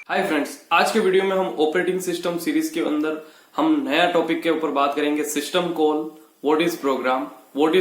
Hi friends, आज के video में हम ऑपरेटिंग सिस्टम सीरीज के अंदर हम नया टॉपिक के ऊपर बात करेंगे। System call, what is program, what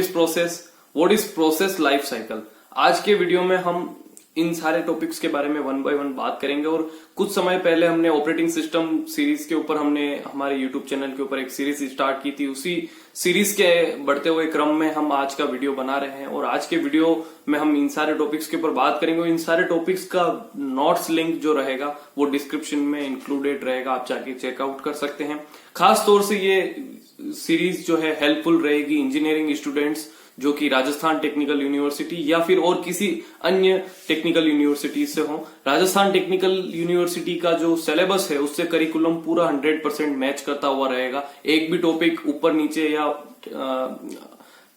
is process life cycle. आज के वीडियो में हम इन सारे टॉपिक्स के बारे में वन बाय वन बात करेंगे। और कुछ समय पहले हमने ऑपरेटिंग सिस्टम सीरीज के ऊपर हमने हमारे यूट्यूब चैनल के ऊपर एक सीरीज स्टार्ट की थी। उसी सीरीज के बढ़ते हुए क्रम में हम आज का वीडियो बना रहे हैं और आज के वीडियो में हम इन सारे टॉपिक्स के ऊपर बात करेंगे। इन सारे टॉपिक्स का नोट्स लिंक जो रहेगा वो डिस्क्रिप्शन में इंक्लूडेड रहेगा, आप जाके चेकआउट कर सकते हैं। खास तौर से ये सीरीज जो है हेल्पफुल रहेगी इंजीनियरिंग स्टूडेंट्स जो कि राजस्थान टेक्निकल यूनिवर्सिटी या फिर और किसी अन्य टेक्निकल यूनिवर्सिटी से हो। राजस्थान टेक्निकल यूनिवर्सिटी का जो सिलेबस है उससे करिकुलम पूरा 100% मैच करता हुआ रहेगा। एक भी टॉपिक ऊपर नीचे या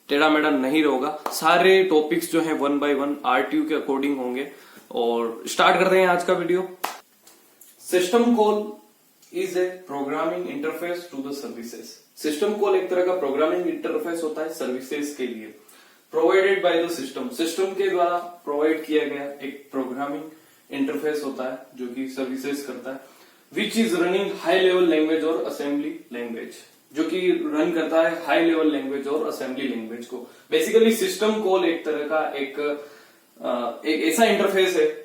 टेढ़ा मेढ़ा नहीं होगा। सारे टॉपिक्स जो हैं वन बाय वन आरटीयू के अकॉर्डिंग होंगे। और स्टार्ट करते हैं आज का video. System call is a programming interface to the services. System call एक तरह का प्रोग्रामिंग इंटरफेस होता है सर्विसेज के लिए, provided by the system. System के द्वारा प्रोवाइड किया गया एक प्रोग्रामिंग इंटरफेस होता है जो कि सर्विसेज करता है, which is running high level language और असेंबली लैंग्वेज, जो कि रन करता है हाई लेवल लैंग्वेज और असेंबली लैंग्वेज को। बेसिकली सिस्टम कॉल एक तरह का एक ऐसा इंटरफेस है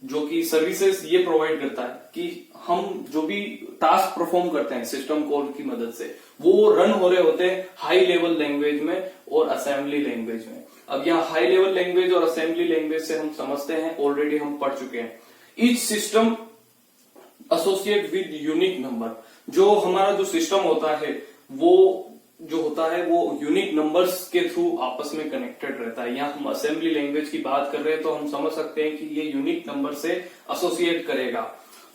जो कि सर्विसेज ये प्रोवाइड करता है कि हम जो भी टास्क परफॉर्म करते हैं सिस्टम कॉल की मदद से वो रन हो रहे होते हैं हाई लेवल लैंग्वेज में और असेंबली लैंग्वेज में। अब यहाँ हाई लेवल लैंग्वेज और असेंबली लैंग्वेज से हम समझते हैं, ऑलरेडी हम पढ़ चुके हैं। Each system associate with unique number. जो हमारा जो सिस्टम होता है वो यूनिक नंबर्स के थ्रू आपस में कनेक्टेड रहता है। यहाँ हम असेंबली लैंग्वेज की बात कर रहे हैं तो हम समझ सकते हैं कि ये यूनिक नंबर से एसोसिएट करेगा।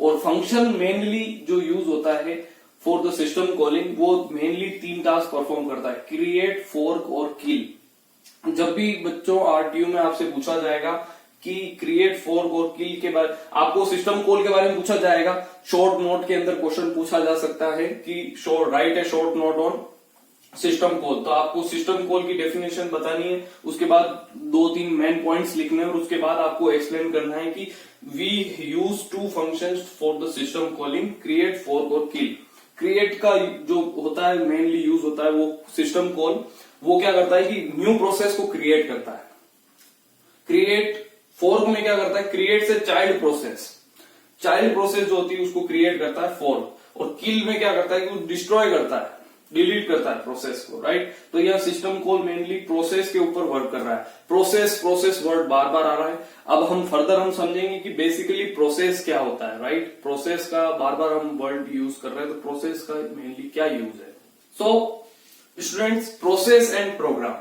और फंक्शन मेनली जो यूज होता है फॉर द सिस्टम कॉलिंग वो मेनली 3 टास्क परफॉर्म करता है, क्रिएट, फोर्क और किल। जब भी बच्चों आरटीयू में आपसे पूछा जाएगा कि क्रिएट, फोर्क और किल के बाद आपको सिस्टम कॉल के बारे में पूछा जाएगा, शॉर्ट नोट के अंदर क्वेश्चन पूछा जा सकता है कि right A short note on system call. तो आपको सिस्टम कॉल की डेफिनेशन बतानी है, उसके बाद 2-3 मेन पॉइंट्स लिखने हैं और उसके बाद आपको एक्सप्लेन करना है कि we use 2 functions for the system calling, create, fork और किल। क्रिएट का जो होता है मेनली यूज होता है वो सिस्टम कॉल वो क्या करता है कि न्यू प्रोसेस को क्रिएट करता है। क्रिएट, फोर्क में क्या करता है, क्रिएट से चाइल्ड प्रोसेस जो होती है उसको क्रिएट करता है फोर्क। और किल में क्या करता है कि वो डिस्ट्रॉय करता है, डिलीट करता है प्रोसेस को, राइट। तो यह सिस्टम कॉल मेनली प्रोसेस के ऊपर वर्क कर रहा है। प्रोसेस वर्ड बार बार आ रहा है। अब हम फर्दर हम समझेंगे कि बेसिकली प्रोसेस क्या होता है, राइट। प्रोसेस का बार बार हम वर्ड यूज कर रहे हैं तो प्रोसेस का मेनली क्या यूज है। So students, process and program.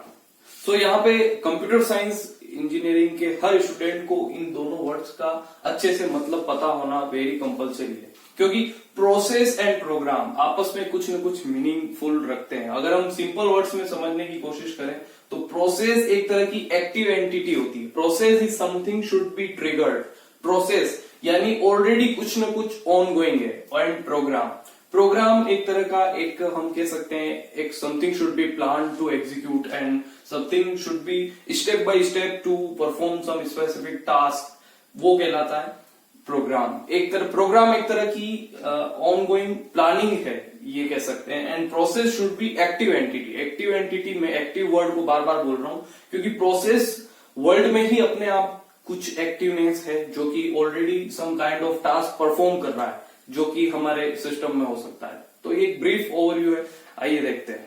So यहाँ पे कंप्यूटर साइंस इंजीनियरिंग के हर स्टूडेंट को इन दोनों वर्ड्स का अच्छे से मतलब पता होना वेरी कंपलसरी है, क्योंकि प्रोसेस एंड प्रोग्राम आपस में कुछ न कुछ मीनिंगफुल रखते हैं। अगर हम सिंपल वर्ड्स में समझने की कोशिश करें तो प्रोसेस एक तरह की एक्टिव एंटिटी होती है। Process is something should be triggered. Process यानी ऑलरेडी कुछ न कुछ ऑन गोइंग है। एंड प्रोग्राम एक तरह का एक हम कह सकते हैं एक something should be plan to execute and something should be step by step to perform some specific task, वो कहलाता है प्रोग्राम एक तरह की ऑनगोइंग प्लानिंग है, ये कह सकते हैं। And process should be active entity में एक्टिव वर्ड को बार बार बोल रहा हूं क्योंकि प्रोसेस वर्ल्ड में ही अपने आप कुछ एक्टिवनेस है जो कि already some kind of task perform कर रहा है जो कि हमारे सिस्टम में हो सकता है। तो ये एक ब्रीफ ओवरव्यू है, आइए देखते हैं।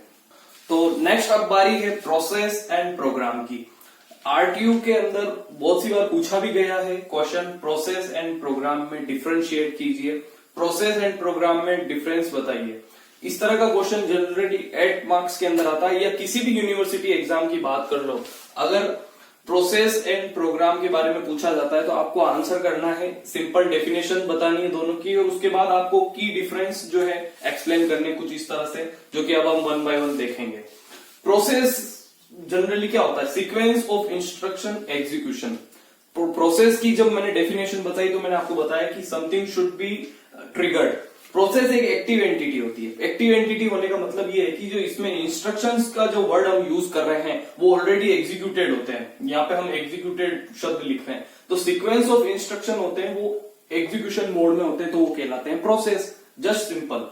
तो नेक्स्ट अब बारी है प्रोसेस एंड प्रोग्राम की। आरटीयू के अंदर बहुत सी बार पूछा भी गया है क्वेश्चन, प्रोसेस एंड प्रोग्राम में डिफरेंशिएट कीजिए, प्रोसेस एंड प्रोग्राम में डिफरेंस बताइए। इस तरह का क्वेश्चन जनरली 8 मार्क्स के अंदर आता है या किसी भी यूनिवर्सिटी एग्जाम की बात कर लो। अगर प्रोसेस एंड प्रोग्राम के बारे में पूछा जाता है तो आपको आंसर करना है, सिंपल डेफिनेशन बतानी है दोनों की और उसके बाद आपको की डिफरेंस जो है एक्सप्लेन करने कुछ इस तरह से, जो कि अब हम वन बाय वन देखेंगे। प्रोसेस जनरली क्या होता है, sequence of instruction execution. Process की जब मैंने डेफिनेशन बताई तो मैंने आपको बताया कि something should be triggered. Process एक एक्टिव एंटिटी होती है। एक्टिव एंटिटी होने का मतलब ये है कि जो इसमें इंस्ट्रक्शंस का जो वर्ड हम यूज कर रहे हैं वो ऑलरेडी एग्जीक्यूटेड होते हैं। यहाँ पे हम एग्जीक्यूटेड शब्द लिख रहे हैं तो सीक्वेंस ऑफ इंस्ट्रक्शन होते हैं वो एग्जीक्यूशन मोड में होते हैं तो वो कहलाते हैं process. Just simple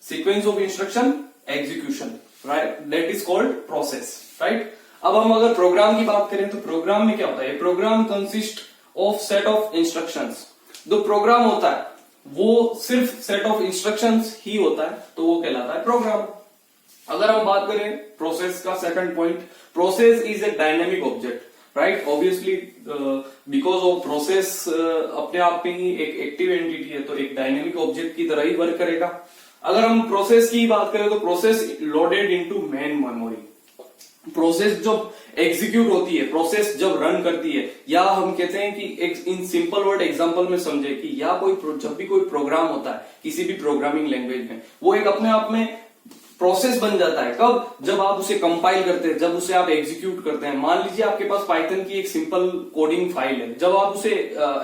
sequence of instruction execution, right, that is called process, right. अब हम अगर प्रोग्राम की बात करें तो प्रोग्राम में क्या होता है? Program consist of set of instructions. जो प्रोग्राम होता है वो सिर्फ सेट ऑफ इंस्ट्रक्शंस ही होता है तो वो कहलाता है प्रोग्राम। अगर हम बात करें प्रोसेस का second point, process is a dynamic object, right. Obviously because of process अपने आप में ही एक एक्टिव एंटिटी है तो एक डायनेमिक ऑब्जेक्ट की तरह ही वर्क करेगा। अगर हम प्रोसेस की बात करें तो process loaded into main memory. Process जब एग्जीक्यूट होती है, प्रोसेस जब रन करती है, या हम कहते हैं कि एक इन सिंपल वर्ड एग्जांपल में समझे कि या कोई जब भी कोई प्रोग्राम होता है किसी भी प्रोग्रामिंग लैंग्वेज में, वो एक अपने आप में प्रोसेस बन जाता है। कब? जब आप उसे कंपाइल करते हैं, जब उसे आप एग्जीक्यूट करते हैं। मान लीजिए आपके पास पाइथन की एक सिंपल कोडिंग फाइल है, जब आप उसे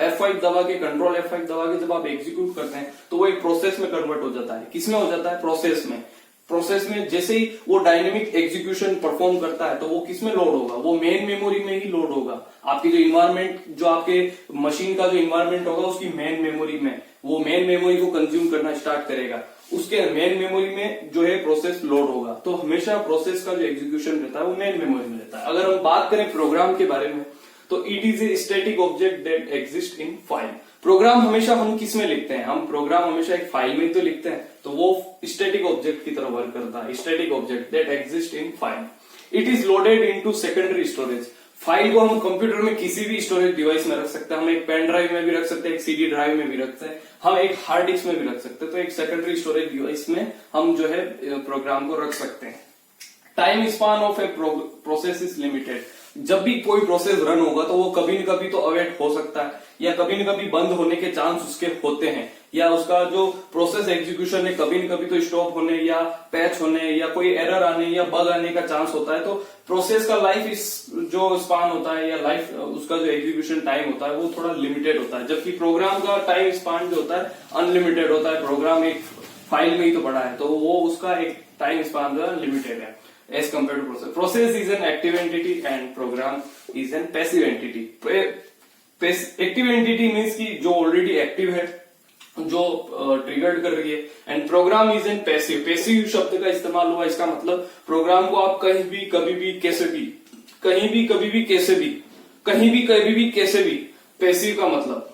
F5 दबा के, कंट्रोल F5 दबा के जब आप एग्जीक्यूट करते हैं तो वो एक प्रोसेस में कन्वर्ट हो जाता है। किसमें हो जाता है? प्रोसेस में। प्रोसेस में जैसे ही वो डायनेमिक एग्जीक्यूशन परफॉर्म करता है तो वो किसमें लोड होगा? वो मेन मेमोरी में ही लोड होगा। आपकी जो इन्वायरमेंट, जो आपके मशीन का जो इन्वायरमेंट होगा उसकी मेन मेमोरी में, वो मेन मेमोरी को कंज्यूम करना स्टार्ट करेगा। उसके मेन मेमोरी में जो है प्रोसेस लोड होगा। तो हमेशा प्रोसेस का जो एग्जीक्यूशन रहता है वो मेन मेमोरी में रहता है। अगर हम बात करें प्रोग्राम के बारे में तो it is a static object that exist in file. Program हमेशा हम किस में लिखते हैं? हम प्रोग्राम हमेशा एक फाइल में तो लिखते हैं, तो वो स्टैटिक ऑब्जेक्ट की तरह वर्क करता है। Static object that exist in file. It is loaded into secondary storage. File को हम कंप्यूटर में किसी भी स्टोरेज डिवाइस में रख सकते हैं। हम एक पेन ड्राइव में भी रख सकते हैं, एक सीडी ड्राइव में भी रख सकते हैं, हम एक हार्ड डिस्क में भी रख सकते हैं। तो एक सेकेंडरी स्टोरेज डिवाइस में हम जो है प्रोग्राम को रख सकते हैं। Time span of a process is limited. जब भी कोई प्रोसेस रन होगा तो वो कभी न कभी तो अवेट हो सकता है, या कभी न कभी बंद होने के चांस उसके होते हैं, या उसका जो प्रोसेस एग्जीक्यूशन है कभी न कभी तो स्टॉप होने या पैच होने या कोई एरर आने या बग आने का चांस होता है। तो प्रोसेस का लाइफ जो स्पान होता है या लाइफ उसका जो एग्जीक्यूशन टाइम होता है वो थोड़ा लिमिटेड होता है, जबकि प्रोग्राम का टाइम स्पान जो होता है अनलिमिटेड होता है। प्रोग्राम एक फाइल में ही तो पड़ा है तो वो उसका एक टाइम स्पान जो है लिमिटेड है as compare to process. Process is an active entity and program is an passive entity. Active entity means की जो ऑलरेडी एक्टिव है, जो ट्रिगर्ड कर रही है, and program is an passive. Passive शब्द का इस्तेमाल हुआ, इसका मतलब प्रोग्राम को आप कहीं भी कभी भी कैसे भी, कहीं भी कभी भी कैसे भी, कहीं भी कभी भी कैसे भी, पैसिव का मतलब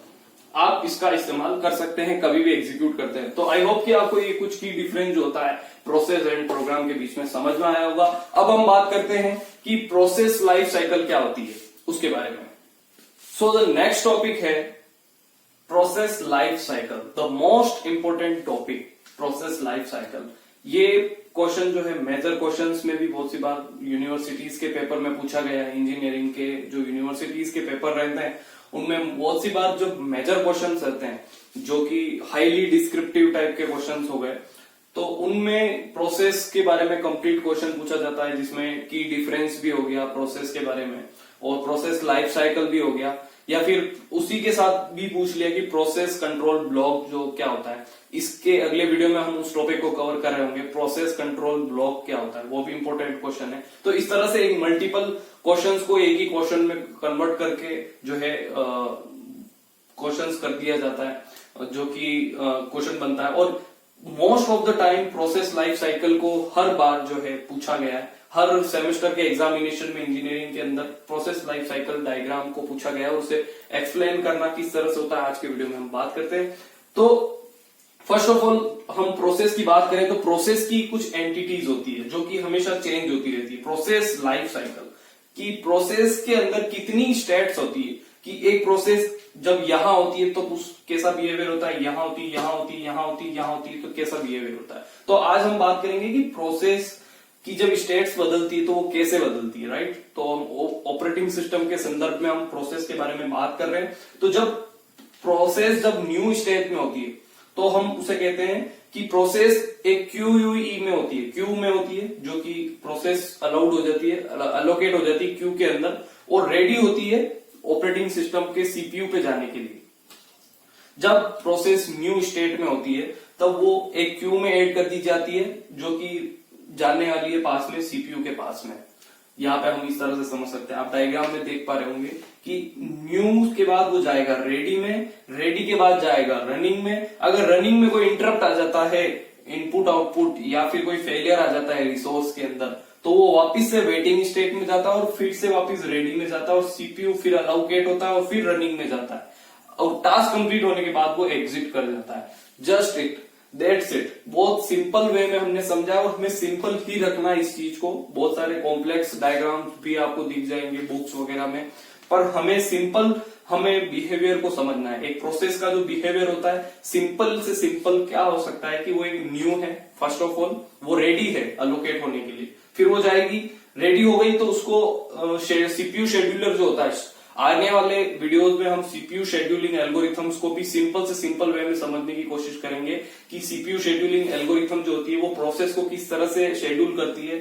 आप इसका इस्तेमाल कर सकते हैं, कभी भी एग्जीक्यूट करते हैं। तो आई होप कि आपको ये कुछ की डिफरेंस जो होता है प्रोसेस एंड प्रोग्राम के बीच में समझ में आया होगा। अब हम बात करते हैं कि प्रोसेस लाइफ साइकिल क्या होती है उसके बारे में। सो द नेक्स्ट टॉपिक है process life cycle, the most important topic, process life cycle. ये क्वेश्चन जो है मेजर क्वेश्चंस में भी बहुत सी बार यूनिवर्सिटीज के पेपर में पूछा गया है। इंजीनियरिंग के जो यूनिवर्सिटीज के पेपर रहते हैं उनमें बहुत सी बार जो मेजर क्वेश्चंस रहते हैं जो कि हाईली डिस्क्रिप्टिव टाइप के क्वेश्चंस हो गए, तो उनमें प्रोसेस के बारे में कंप्लीट क्वेश्चन पूछा जाता है, जिसमें की डिफरेंस भी हो गया प्रोसेस के बारे में और प्रोसेस लाइफ साइकिल भी हो गया, या फिर उसी के साथ भी पूछ लिया कि प्रोसेस कंट्रोल ब्लॉक जो क्या होता है। इसके अगले वीडियो में हम उस टॉपिक को कवर कर रहे होंगे, प्रोसेस कंट्रोल ब्लॉक क्या होता है, वो भी इंपॉर्टेंट क्वेश्चन है। तो इस तरह से एक मल्टीपल क्वेश्चंस को एक ही क्वेश्चन में कन्वर्ट करके जो है क्वेश्चंस कर दिया जाता है, जो कि क्वेश्चन बनता है। और most of the time process life cycle को हर बार जो है पूछा गया है, हर सेमेस्टर के एग्जामिनेशन में इंजीनियरिंग के अंदर प्रोसेस लाइफ साइकिल डायग्राम को पूछा गया है, और उसे एक्सप्लेन करना किस तरह से होता है आज के वीडियो में हम बात करते हैं। तो फर्स्ट ऑफ ऑल हम प्रोसेस की बात करें तो प्रोसेस की कुछ एंटिटीज होती है जो कि हमेशा चेंज होती रहती है। प्रोसेस लाइफ साइकिल की प्रोसेस के अंदर कितनी स्टेट्स होती है कि एक प्रोसेस जब यहां होती है तो कैसा बिहेवियर होता है, यहां होती है, यहां होती है, यहां होती है, यहां होती है, तो कैसा बिहेवियर होता है। तो आज हम बात करेंगे कि प्रोसेस की जब स्टेट्स बदलती है तो वो कैसे बदलती है, राइट। तो हम ऑपरेटिंग सिस्टम के संदर्भ में हम प्रोसेस के बारे में बात कर रहे हैं। तो जब प्रोसेस जब न्यू स्टेट में होती है तो हम उसे कहते हैं कि प्रोसेस एक क्यूयूई में होती है, क्यू में होती है, जो कि प्रोसेस अलाउड हो जाती है, अलोकेट हो जाती है क्यू के अंदर, और रेडी होती है ऑपरेटिंग सिस्टम के सीपीयू पे जाने के लिए। जब प्रोसेस न्यू स्टेट में होती है तब वो एक क्यू में ऐड कर दी जाती है जो कि जाने वाली है पास में सीपीयू के पास में। यहाँ पे हम इस तरह से समझ सकते हैं। आप डायग्राम में देख पा रहे होंगे कि न्यू के बाद वो जाएगा रेडी में, रेडी के बाद जाएगा रनिंग में। अगर रनिंग में कोई इंटरप्ट आ जाता है, इनपुट आउटपुट या फिर कोई फेलियर आ जाता है रिसोर्स के अंदर, तो वो वापस से वेटिंग स्टेट में जाता है और फिर से वापस रेडी में जाता है और सीपीयू फिर अलोकेट होता है और फिर रनिंग में जाता है और टास्क कंप्लीट होने के बाद वो एग्जिट कर जाता है। Just it, that's it. बहुत सिंपल वे में हमने समझा और हमें सिंपल ही रखना है इस चीज को। बहुत सारे कॉम्प्लेक्स डायग्राम भी आपको दिख जाएंगे बुक्स वगैरह में, पर हमें सिंपल हमें बिहेवियर को समझना है। एक प्रोसेस का जो बिहेवियर होता है, सिंपल से सिंपल क्या हो सकता है कि वो एक न्यू है, फर्स्ट ऑफ ऑल वो रेडी है अलोकेट होने के लिए, फिर वो जाएगी, रेडी हो गई तो उसको सीपीयू शेड्यूलर जो होता है, आने वाले वीडियोस में हम सीपीयू शेड्यूलिंग एल्गोरिथम्स को भी सिंपल से सिंपल वे में समझने की कोशिश करेंगे कि सीपीयू शेड्यूलिंग एल्गोरिथम जो होती है वो प्रोसेस को किस तरह से शेड्यूल करती है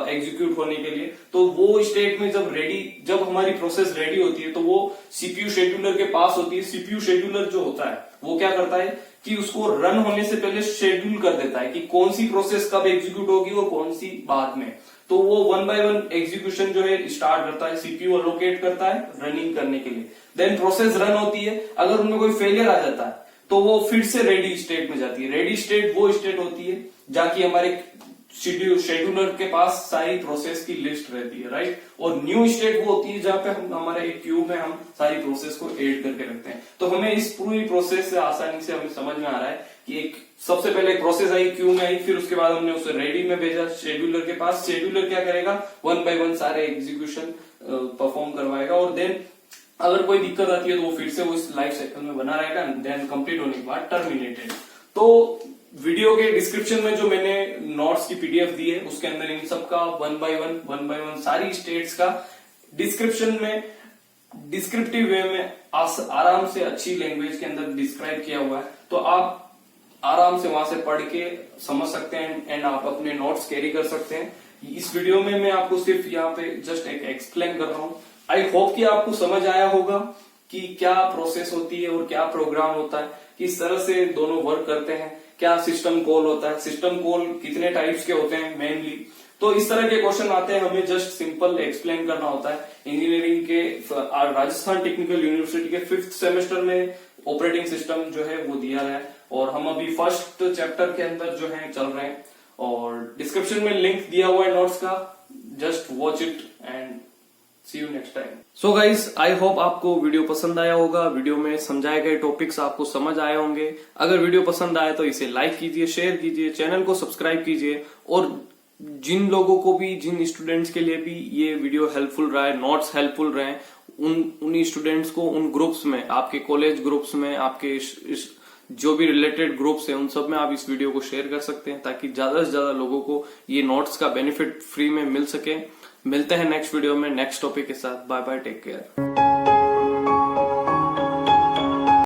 एग्जीक्यूट होने के लिए। तो वो स्टेट में जब हमारी प्रोसेस रेडी होती है तो वो सीपीयू शेड्यूलर के पास होती है। सीपीयू शेड्यूलर जो होता है वो क्या करता है कि उसको रन होने से पहले शेड्यूल कर देता है कि कौन सी प्रोसेस कब एग्जीक्यूट होगी और कौन सी बाद में। तो वो 1 by 1 एग्जीक्यूशन जो है स्टार्ट करता है, सीपीयू अलोकेट करता है रनिंग करने के लिए। देन प्रोसेस रन होती है, अगर उनमें कोई फेलियर आ जाता है तो वो फिर से रेडी स्टेट में जाती है। रेडी स्टेट वो स्टेट होती है जाके हमारे शेड्यूलर के पास सारी प्रोसेस की लिस्ट रहती है, राइट। और न्यू स्टेट वो होती है जहां पे हम हमारे एक क्यू में हम सारी प्रोसेस को ऐड करके रखते हैं। तो हमें इस पूरी प्रोसेस से आसानी से हमें समझ में आ रहा है कि एक सबसे पहले एक प्रोसेस आई, क्यू में आई, फिर उसके बाद हमने उसे रेडी में भेजा शेड्यूलर के पास। शेड्यूलर क्या करेगा, 1 by 1 सारे एग्जीक्यूशन परफॉर्म करवाएगा और देन अगर कोई दिक्कत आती है तो वो फिर से वो इस लाइफ साइकिल में बना रहेगा, देन कंप्लीट होने के बाद टर्मिनेटेड। तो वीडियो के डिस्क्रिप्शन में जो मैंने नोट्स की पीडीएफ दी है उसके अंदर इन सब का 1 by 1 सारी स्टेट्स का डिस्क्रिप्शन में डिस्क्रिप्टिव वे में आराम से अच्छी लैंग्वेज के अंदर डिस्क्राइब किया हुआ है। तो आप आराम से वहां से पढ़ के समझ सकते हैं एंड आप अपने नोट्स कैरी कर सकते हैं। इस वीडियो में मैं आपको सिर्फ यहाँ पे जस्ट एक एक्सप्लेन कर रहा हूँ। आई होप कि आपको समझ आया होगा कि क्या प्रोसेस होती है और क्या प्रोग्राम होता है, किस तरह से दोनों वर्क करते हैं, क्या सिस्टम कॉल होता है, सिस्टम कॉल कितने टाइप्स के होते हैं मेनली। तो इस तरह के क्वेश्चन आते हैं, हमें जस्ट सिंपल एक्सप्लेन करना होता है। इंजीनियरिंग के राजस्थान टेक्निकल यूनिवर्सिटी के 5th सेमेस्टर में ऑपरेटिंग सिस्टम जो है वो दिया है और हम अभी फर्स्ट चैप्टर के अंदर जो है चल रहे हैं और डिस्क्रिप्शन में लिंक दिया हुआ है नोट्स का, just watch it and see you next time. So guys, I hope आपको वीडियो पसंद आया होगा। वीडियो में समझाए गए टॉपिक्स आपको समझ आए होंगे। अगर वीडियो पसंद आए तो इसे लाइक कीजिए, शेयर कीजिए, चैनल को सब्सक्राइब कीजिए और जिन लोगों को भी, जिन स्टूडेंट्स के लिए भी ये वीडियो हेल्पफुल रहा है, नोट्स हेल्पफुल रहे, उन स्टूडेंट्स को उन ग्रुप्स में, आपके कॉलेज ग्रुप्स में, आपके जो भी रिलेटेड ग्रुप्स हैं उन सब में आप इस वीडियो को शेयर कर सकते हैं ताकि ज्यादा से ज्यादा लोगों को ये नोट्स का बेनिफिट फ्री में मिल सके। मिलते हैं नेक्स्ट वीडियो में नेक्स्ट टॉपिक के साथ। Bye bye, take care.